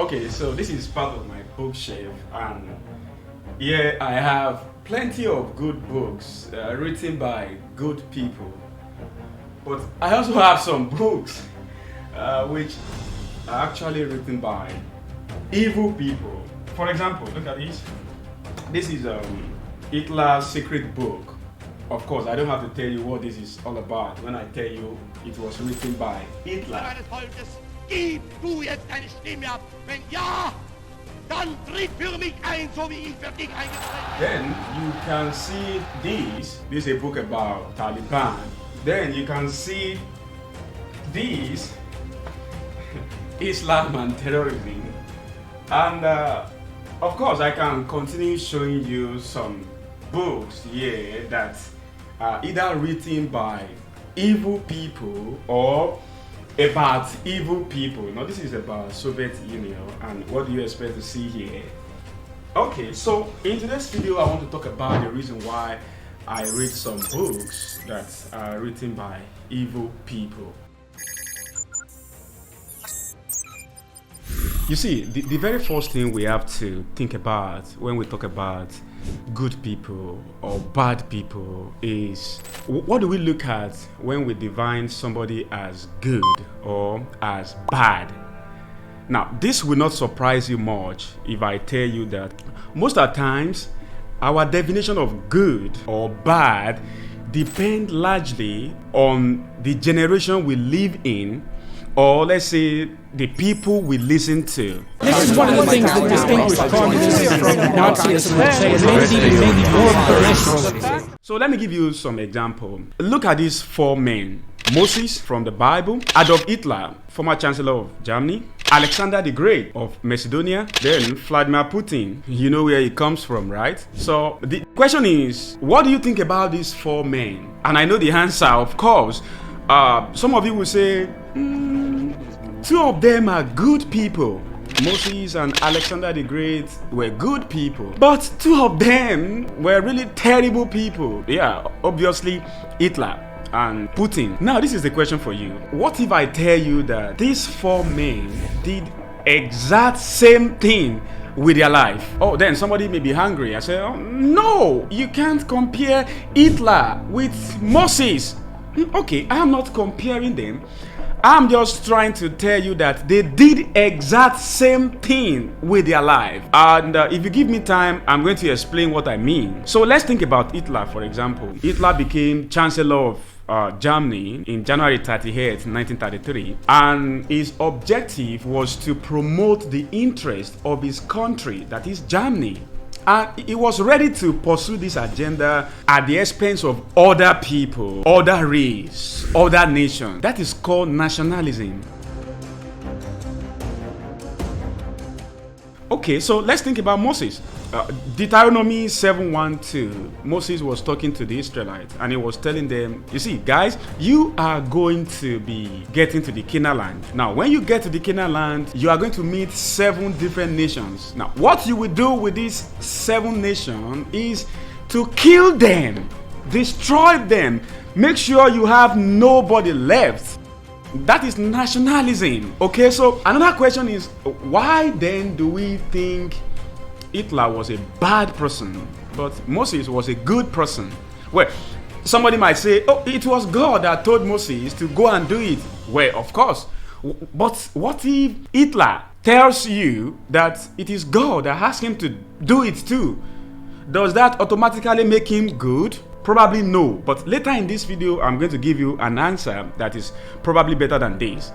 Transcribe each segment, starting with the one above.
Okay, so this is part of my bookshelf, and here I have plenty of good books written by good people. But I also have some books which are actually written by evil people. For example, look at this. This is Hitler's secret book. Of course, I don't have to tell you what this is all about when I tell you it was written by Hitler. Gib du jetzt deine Stimme ab. Wenn ja, dann tritt für mich ein, so wie ich für dich eingetreten. Then you can see this. This is a book about Taliban. Then you can see this, Islam and terrorism. And of course, I can continue showing you some books here that are either written by evil people or about evil people. Now this is about Soviet Union, and what do you expect to see here? Okay, so in today's video I want to talk about the reason why I read some books that are written by evil people. You see, the very first thing we have to think about when we talk about good people or bad people is, what do we look at when we define somebody as good or as bad? Now, this will not surprise you much if I tell you that most of the times our definition of good or bad depend largely on the generation we live in, or let's say the people we listen to. This is one of the things that distinguish communism from Nazism, let's say, and maybe more progressive. So let me give you some example. Look at these four men. Moses from the Bible, Adolf Hitler, former Chancellor of Germany, Alexander the Great of Macedonia, then Vladimir Putin. You know where he comes from, right? So the question is, what do you think about these four men? And I know the answer, of course. Some of you will say, two of them are good people. Moses and Alexander the Great were good people, but two of them were really terrible people. Yeah, obviously Hitler and Putin. Now this is the question for you. What if I tell you that these four men did exact same thing with their life? Oh, then somebody may be hungry. I say, oh, no, you can't compare Hitler with Moses. Okay, I am not comparing them. I'm just trying to tell you that they did exact same thing with their life. And if you give me time, I'm going to explain what I mean. So let's think about Hitler, for example. Hitler became Chancellor of Germany in January 30th, 1933. And his objective was to promote the interest of his country, that is Germany. And he was ready to pursue this agenda at the expense of other people, other race, other nation. That is called nationalism. Okay, so let's think about Moses. Deuteronomy 7:1-2. Moses was talking to the Israelites and he was telling them, you see, guys, you are going to be getting to the Canaan land. Now, when you get to the Canaan land, you are going to meet 7 different nations. Now, what you will do with these 7 nations is to kill them, destroy them, make sure you have nobody left. That is nationalism. Okay, so another question is, why then do we think Hitler was a bad person, but Moses was a good person? Well, somebody might say, oh, it was God that told Moses to go and do it. Well, of course. But what if Hitler tells you that it is God that asked him to do it too? Does that automatically make him good? Probably no. But later in this video, I'm going to give you an answer that is probably better than this.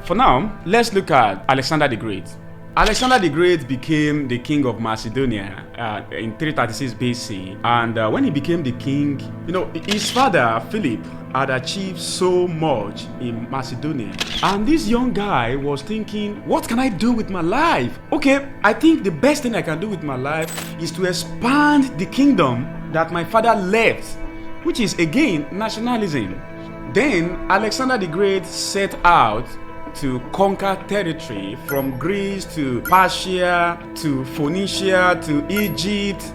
For now, let's look at Alexander the Great. Alexander the Great became the king of Macedonia in 336 BC. And when he became the king, you know, his father, Philip, had achieved so much in Macedonia. And this young guy was thinking, what can I do with my life? Okay, I think the best thing I can do with my life is to expand the kingdom that my father left, which is again nationalism. Then Alexander the Great set out to conquer territory from Greece to Persia to Phoenicia to Egypt.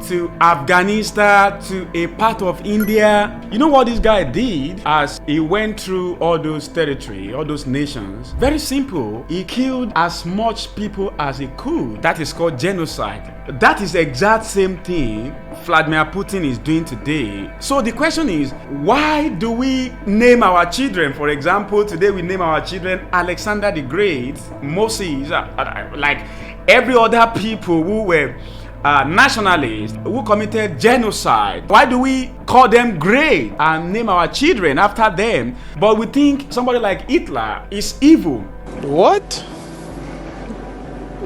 to Afghanistan, to a part of India. You know what this guy did as he went through all those territory, all those nations? Very simple. He killed as much people as he could. That is called genocide. That is the exact same thing Vladimir Putin is doing today. So the question is, why do we name our children? For example, today we name our children Alexander the Great, Moses, like every other people who were nationalists, who committed genocide. Why do we call them great and name our children after them? But we think somebody like Hitler is evil. What?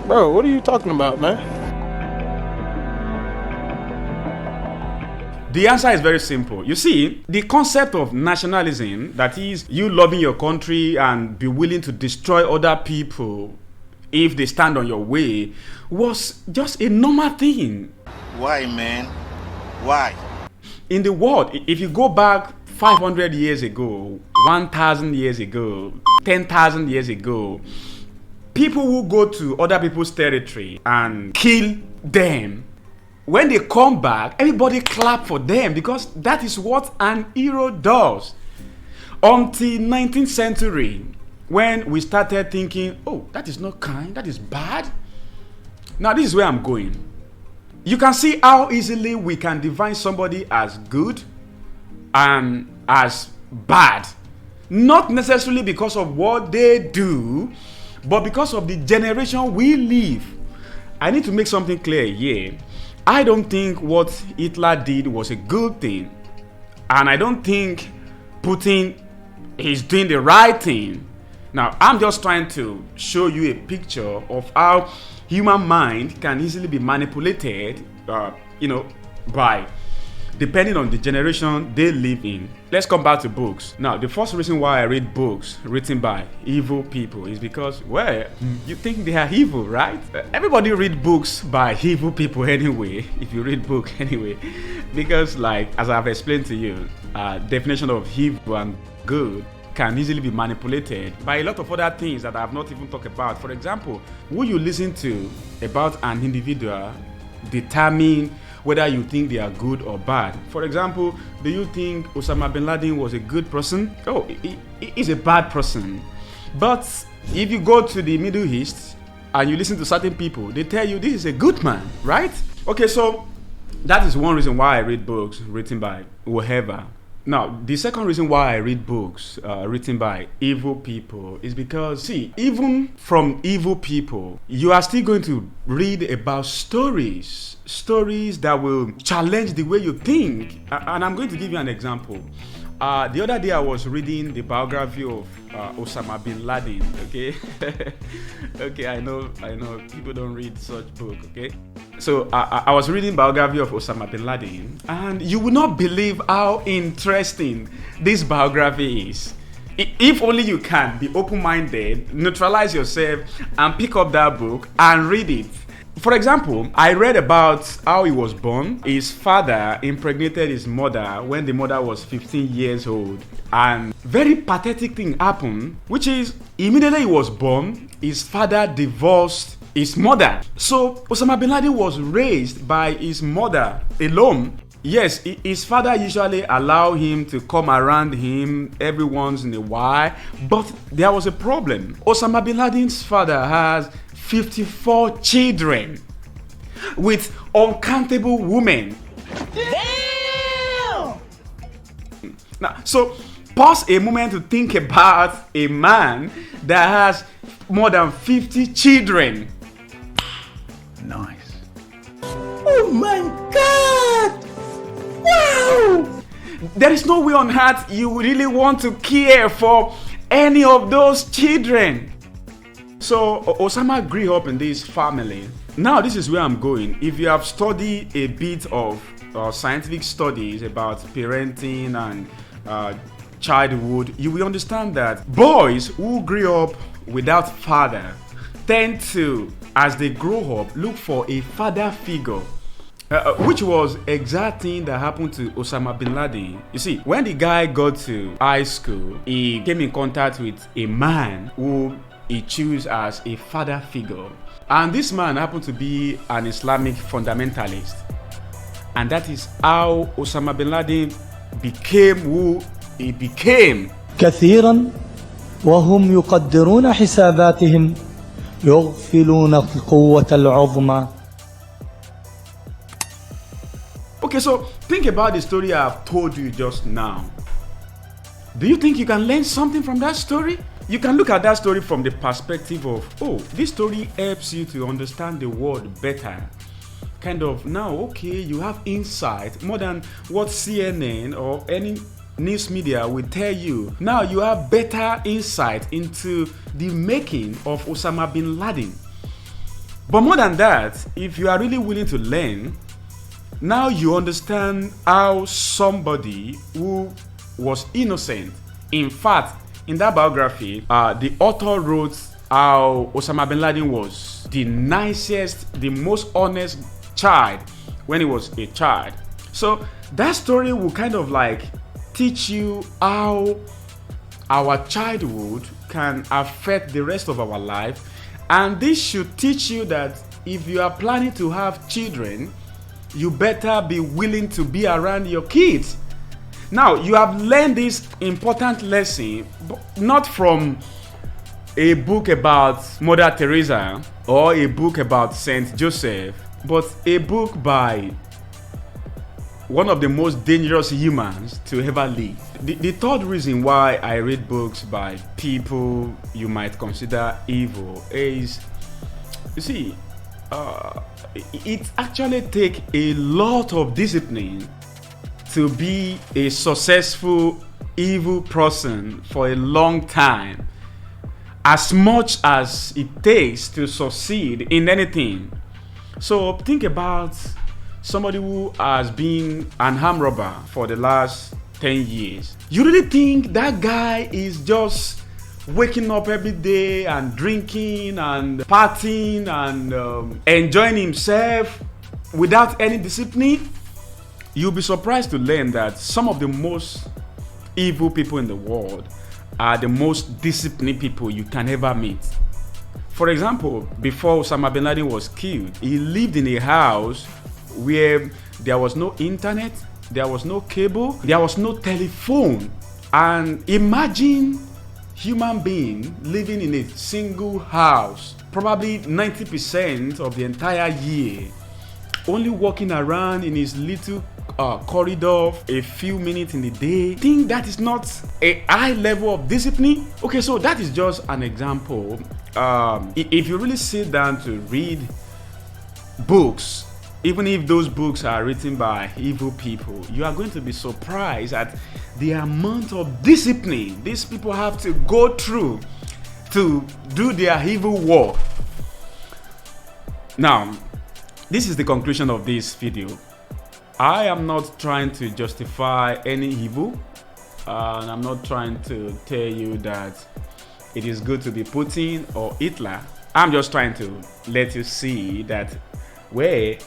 Bro, what are you talking about, man? The answer is very simple. You see, the concept of nationalism, that is, you loving your country and be willing to destroy other people if they stand on your way, was just a normal thing. Why, man? Why? In the world, if you go back 500 years ago, 1,000 years ago, 10,000 years ago, people who go to other people's territory and kill them, when they come back, everybody clap for them because that is what an hero does. Until 19th century, when we started thinking, oh, that is not kind, that is bad. Now this is where I'm going. You can see how easily we can define somebody as good and as bad. Not necessarily because of what they do, but because of the generation we live. I need to make something clear here. I don't think what Hitler did was a good thing. And I don't think Putin is doing the right thing. Now, I'm just trying to show you a picture of how human mind can easily be manipulated, by depending on the generation they live in. Let's come back to books. Now, the first reason why I read books written by evil people is because, well, you think they are evil, right? Everybody read books by evil people anyway, if you read book anyway. Because, like, as I've explained to you, definition of evil and good can easily be manipulated by a lot of other things that I have not even talked about. For example, who you listen to about an individual determine whether you think they are good or bad. For example, do you think Osama bin Laden was a good person? Oh, he's a bad person. But if you go to the Middle East and you listen to certain people, they tell you this is a good man, right? Okay, so that is one reason why I read books written by whoever. Now, the second reason why I read books written by evil people is because, see, even from evil people, you are still going to read about stories that will challenge the way you think. And I'm going to give you an example. The other day I was reading the biography of Osama bin Laden, okay? Okay, I know people don't read such book, okay? So I was reading biography of Osama bin Laden, and you will not believe how interesting this biography is. If only you can be open-minded, neutralize yourself, and pick up that book and read it. For example, I read about how he was born. His father impregnated his mother when the mother was 15 years old. And very pathetic thing happened, which is immediately he was born, his father divorced his mother. So Osama bin Laden was raised by his mother alone. Yes, his father usually allowed him to come around him every once in a while, but there was a problem. Osama bin Laden's father has 54 children with uncountable women. Damn! Now, so pause a moment to think about a man that has more than 50 children. Nice. Oh my God! Wow! There is no way on earth you really want to care for any of those children. So Osama grew up in this family. Now this is where I'm going. If you have studied a bit of scientific studies about parenting and childhood, you will understand that boys who grew up without father tend to, as they grow up, look for a father figure. Which was exact thing that happened to Osama bin Laden. You see, when the guy got to high school, he came in contact with a man who he chose as a father figure. And this man happened to be an Islamic fundamentalist. And that is how Osama bin Laden became who he became. كثيرا وهم يقدرون حساباتهم يغفلون القوة العظمى. Okay, so think about the story I've told you just now. Do you think you can learn something from that story? You can look at that story from the perspective of, oh, this story helps you to understand the world better. Kind of now, okay, you have insight more than what CNN or any news media will tell you. Now you have better insight into the making of Osama bin Laden. But more than that, if you are really willing to learn, now you understand how somebody who was innocent. In fact, in that biography, the author wrote how Osama bin Laden was the nicest, the most honest child when he was a child. So that story will kind of like teach you how our childhood can affect the rest of our life. And this should teach you that if you are planning to have children, you better be willing to be around your kids. Now, you have learned this important lesson, but not from a book about Mother Teresa or a book about Saint Joseph, but a book by one of the most dangerous humans to ever live. The third reason why I read books by people you might consider evil is, you see, it actually takes a lot of discipline to be a successful evil person for a long time, as much as it takes to succeed in anything. So think about somebody who has been an armed robber for the last 10 years. You really think that guy is just waking up every day and drinking and partying and enjoying himself without any discipline? You'll be surprised to learn that some of the most evil people in the world are the most disciplined people you can ever meet. For example, before Osama bin Laden was killed, he lived in a house where there was no internet, there was no cable, there was no telephone. And imagine human being living in a single house, probably 90% of the entire year, only walking around in his little corridor a few minutes in the day. Think that is not a high level of discipline? Okay, so that is just an example. If you really sit down to read books, even if those books are written by evil people, you are going to be surprised at the amount of discipline these people have to go through to do their evil work. Now, this is the conclusion of this video. I am not trying to justify any evil, and I'm not trying to tell you that it is good to be Putin or Hitler. I'm just trying to let you see that where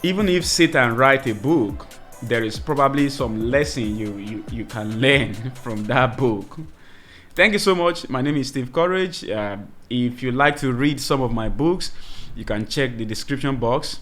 even if Satan write a book, there is probably some lesson you can learn from that book. Thank you so much. My name is Steve Courage. If you'd like to read some of my books, you can check the description box.